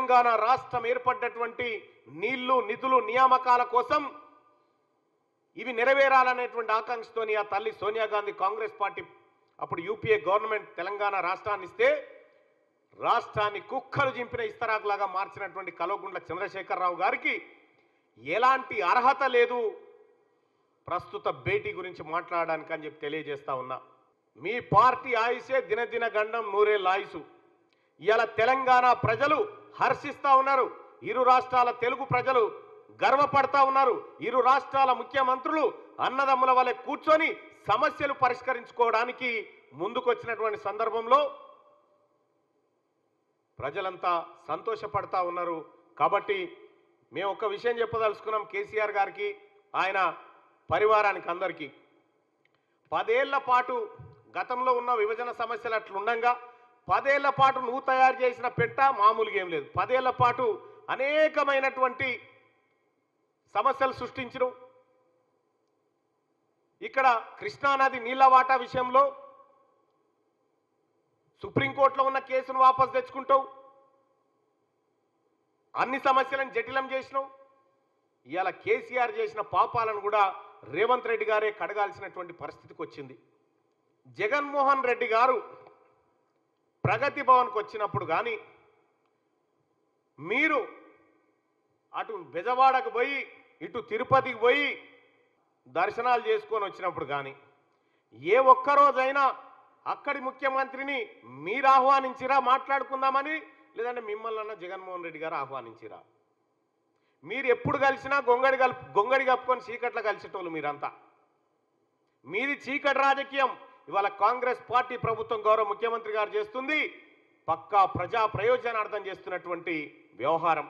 తెలంగాణ రాష్ట్రం ఏర్పడ్డటువంటి నీళ్లు నిధులు నియామకాల కోసం ఇవి నెరవేరాలనేటువంటి ఆకాంక్షతోని ఆ తల్లి సోనియా గాంధీ కాంగ్రెస్ పార్టీ అప్పుడు యూపీఏ గవర్నమెంట్ తెలంగాణ రాష్ట్రాన్ని ఇస్తే రాష్ట్రాన్ని కుక్కలు జింపిన ఇస్తరాకులాగా మార్చినటువంటి కల్వకుంట్ల చంద్రశేఖరరావు గారికి ఎలాంటి అర్హత లేదు ప్రస్తుత భేటీ గురించి మాట్లాడడానికి అని చెప్పి తెలియజేస్తా ఉన్నా. మీ పార్టీ ఆయుసే దినదిన గండం నూరేళ్ళ ఆయుసు. ఇవాళ తెలంగాణ ప్రజలు హర్షిస్తా ఉన్నారు. ఇరు రాష్ట్రాల తెలుగు ప్రజలు గర్వపడతా ఉన్నారు. ఇరు రాష్ట్రాల ముఖ్యమంత్రులు అన్నదమ్ముల వలె కూర్చొని సమస్యలు పరిష్కరించుకోవడానికి ముందుకొచ్చినటువంటి సందర్భంలో ప్రజలంతా సంతోషపడతా ఉన్నారు. కాబట్టి మేము ఒక విషయం చెప్పదలుచుకున్నాం కేసీఆర్ గారికి, ఆయన పరివారానికి అందరికీ. 10 ఏళ్ల పాటు గతంలో ఉన్న విభజన సమస్యలు అట్లుండగా 10 ఏళ్ల పాటు నువ్వు తయారు చేసిన పెట్ట మామూలుగా ఏం లేదు. 10 ఏళ్ల పాటు అనేకమైనటువంటి సమస్యలు సృష్టించడం. ఇక్కడ కృష్ణానది నీళ్ల వాటా విషయంలో సుప్రీంకోర్టులో ఉన్న కేసును వాపసు తెచ్చుకుంటావు, అన్ని సమస్యలను జటిలం చేసినావు. ఇవాళ కేసీఆర్ చేసిన పాపాలను కూడా రేవంత్ రెడ్డి గారే కడగాల్సినటువంటి పరిస్థితికి వచ్చింది. జగన్మోహన్ రెడ్డి గారు ప్రగతి భవన్కి వచ్చినప్పుడు కానీ, మీరు అటు బెజవాడకు పోయి ఇటు తిరుపతికి పోయి దర్శనాలు చేసుకొని వచ్చినప్పుడు కానీ ఏ ఒక్కరోజైనా అక్కడి ముఖ్యమంత్రిని మీరు ఆహ్వానించిరా మాట్లాడుకుందామని, లేదంటే మిమ్మల్ని జగన్మోహన్ రెడ్డి గారు ఆహ్వానించిరా? మీరు ఎప్పుడు కలిసినా గొంగడి కప్పుకొని చీకట్లో కలిసేటోళ్ళు మీరంతా. మీది చీకటి రాజకీయం. ఇవాళ కాంగ్రెస్ పార్టీ ప్రభుత్వం గౌరవ ముఖ్యమంత్రి గారు చేస్తుంది పక్కా ప్రజా ప్రయోజనార్థం చేస్తున్నటువంటి వ్యవహారం.